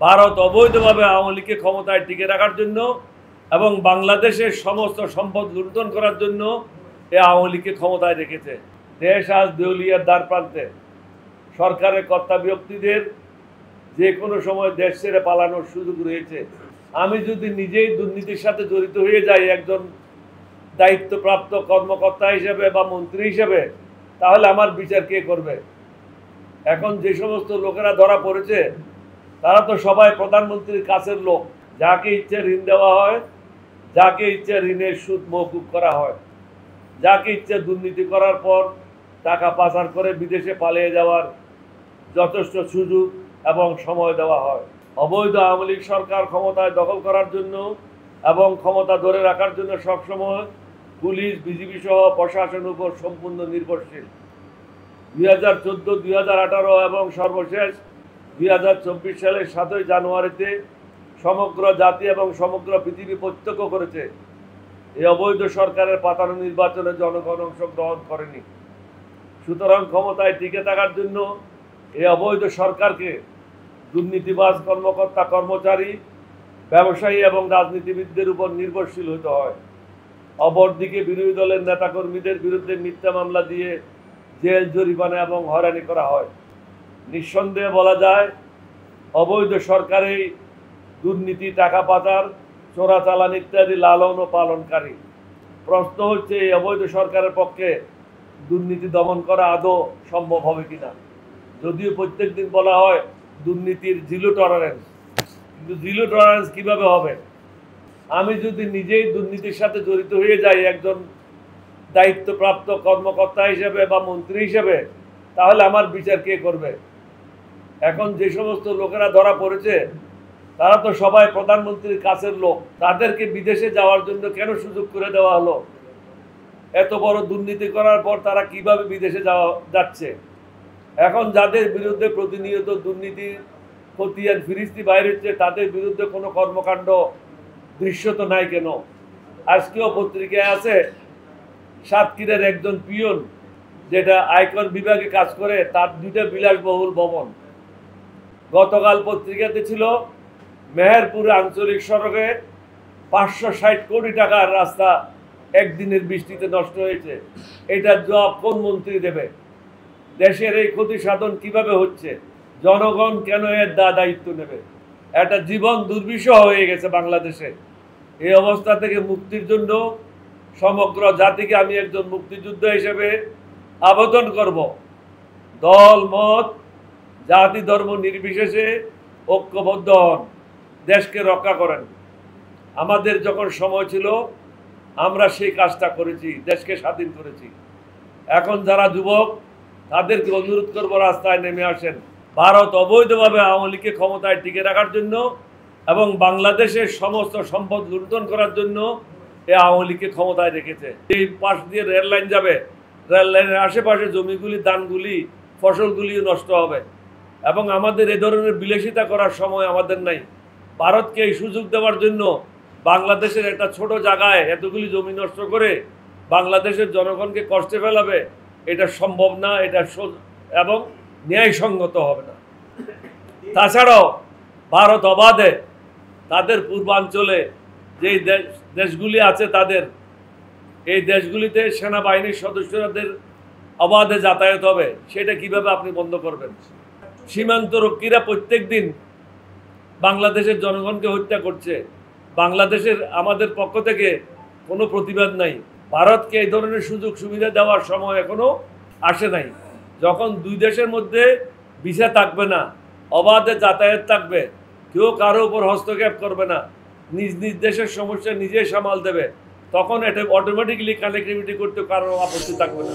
ভারত অবৈধভাবে আওয়ামী লীগকে ক্ষমতায় টিকে রাখার জন্য এবং বাংলাদেশের সমস্ত সম্পদ লুণ্ঠন করার জন্য এই আওয়ামী লীগকে ক্ষমতায় রেখেছে। দেশ আজ দেউলিয়ার দ্বার প্রান্তে। সরকারের কর্তা ব্যক্তিদের যে কোনো সময় দেশ ছেড়ে পালানোর সুযোগ রয়েছে। আমি যদি নিজেই দুর্নীতির সাথে জড়িত হয়ে যাই একজন দায়িত্বপ্রাপ্ত কর্মকর্তা হিসেবে বা মন্ত্রী হিসেবে, তাহলে আমার বিচার কে করবে? এখন যে সমস্ত লোকেরা ধরা পড়েছে তারা তো সবাই প্রধানমন্ত্রীর কাছের লোক। যাকে ইচ্ছে ঋণ দেওয়া হয়, যাকে ইচ্ছে ঋণের সুদ মওকুফ করা হয়, যাকে ইচ্ছে দুর্নীতি করার পর টাকা পাচার করে বিদেশে পালিয়ে যাওয়ার যথেষ্ট সুযোগ এবং সময় দেওয়া হয়। অবৈধ আওয়ামী লীগ সরকার ক্ষমতায় দখল করার জন্য এবং ক্ষমতা ধরে রাখার জন্য সবসময় পুলিশ, বিজিবি সহ প্রশাসনের উপর সম্পূর্ণ নির্ভরশীল। 2014, 2018 এবং সর্বশেষ 2024 সালের 7ই জানুয়ারিতে সমগ্র জাতি এবং সমগ্র পৃথিবী প্রত্যক্ষ করেছে এই অবৈধ সরকারের পাতানো নির্বাচনে জনগণ অংশগ্রহণ করেনি। সুতরাং ক্ষমতায় টিকে থাকার জন্য এই অবৈধ সরকারকে দুর্নীতিবাজ কর্মকর্তা, কর্মচারী, ব্যবসায়ী এবং রাজনীতিবিদদের উপর নির্ভরশীল হতে হয়। অপরদিকে বিরোধী দলের নেতাকর্মীদের বিরুদ্ধে মিথ্যা মামলা দিয়ে জেল, জরিমানা এবং হয়রানি করা হয়। নিঃসন্দেহে বলা যায় অবৈধ সরকারেই দুর্নীতি, টাকা পাচার, চোরাচালান ইত্যাদি লালন ও পালনকারী। প্রশ্ন হচ্ছে এই অবৈধ সরকারের পক্ষে দুর্নীতি দমন করা আদৌ সম্ভব হবে কিনা। যদিও প্রত্যেক দিন বলা হয় দুর্নীতির জিরো টলারেন্স, কিন্তু জিরো টলারেন্স কিভাবে হবে? আমি যদি নিজেই দুর্নীতির সাথে জড়িত হয়ে যাই একজন দায়িত্বপ্রাপ্ত কর্মকর্তা হিসেবে বা মন্ত্রী হিসেবে, তাহলে আমার বিচার কে করবে? এখন যে সমস্ত লোকেরা ধরা পড়েছে তারা তো সবাই প্রধানমন্ত্রীর কাছের লোক। তাদেরকে বিদেশে যাওয়ার জন্য কেন সুযোগ করে দেওয়া হলো? এত বড় দুর্নীতি করার পর তারা কিভাবে বিদেশে যাচ্ছে? এখন যাদের বিরুদ্ধে প্রতিনিয়ত দুর্নীতির খতিয়ান ফিরিস্তি বাইর হচ্ছে, তাদের বিরুদ্ধে কোনো কর্মকাণ্ড দৃশ্যত নাই কেন? আজকেও পত্রিকায় আছে সাতক্ষীরার একজন পিয়ন, যেটা আয়কর বিভাগে কাজ করে, তার 2টা বিলাসবহুল ভবন। গতকাল পত্রিকাতে ছিল মেহেরপুর আঞ্চলিক সড়কে 560 কোটি টাকার রাস্তা একদিনের বৃষ্টিতে নষ্ট হয়েছে। এটার জবাব কোন মন্ত্রী দেবে? দেশের এই ক্ষতি সাধন কিভাবে হচ্ছে? জনগণ কেন এর দায়িত্ব নেবে? একটা জীবন দুর্বিষহ হয়ে গেছে বাংলাদেশে। এই অবস্থা থেকে মুক্তির জন্য সমগ্র জাতিকে আমি একজন মুক্তিযোদ্ধা হিসেবে আবেদন করব, দল, মত, জাতি, ধর্ম নির্বিশেষে ঐক্যবদ্ধ হন, দেশকে রক্ষা করেন। আমাদের যখন সময় ছিল আমরা সেই কাজটা করেছি, দেশকে স্বাধীন করেছি। এখন যারা যুবক তাদেরকে অনুরোধ করবো রাস্তায় নেমে আসেন। ভারত অবৈধভাবে আওয়ামী লীগকে ক্ষমতায় টিকে রাখার জন্য এবং বাংলাদেশের সমস্ত সম্পদ লুণ্ঠন করার জন্য এই আওয়ামী লীগকে ক্ষমতায় রেখেছে। এই পাশ দিয়ে রেল লাইন যাবে, রেল লাইনের আশেপাশে জমিগুলি, ধানগুলি, ফসলগুলিও নষ্ট হবে এবং আমাদের এ ধরনের বিলাসিতা করার সময় আমাদের নাই। ভারতকে এই সুযোগ দেওয়ার জন্য বাংলাদেশের একটা ছোট জায়গায় এতগুলি জমি নষ্ট করে বাংলাদেশের জনগণকে কষ্টে ফেলাবে, এটা সম্ভব না, এটা এবং ন্যায়সঙ্গত হবে না। তাছাড়াও ভারত অবাধে তাদের পূর্বাঞ্চলে যেই দেশগুলি আছে তাদের এই দেশগুলিতে সেনাবাহিনীর সদস্যদের অবাধে যাতায়াত হবে, সেটা কিভাবে আপনি বন্ধ করবেন? সীমান্ত রক্ষীরা প্রত্যেক দিন বাংলাদেশের জনগণকে হত্যা করছে। বাংলাদেশের আমাদের পক্ষ থেকে কোনো প্রতিবাদ নাই। ভারতকে এই ধরনের সুযোগ সুবিধা দেওয়ার সময় এখনো আসে নাই। যখন দুই দেশের মধ্যে ভিসা থাকবে না, অবাধে যাতায়াত থাকবে, কেউ কারো উপর হস্তক্ষেপ করবে না, নিজ নিজ দেশের সমস্যা নিজেই সামাল দেবে, তখন এটা অটোমেটিক্যালি কানেক্টিভিটি করতে কারো আপত্তি থাকবে না।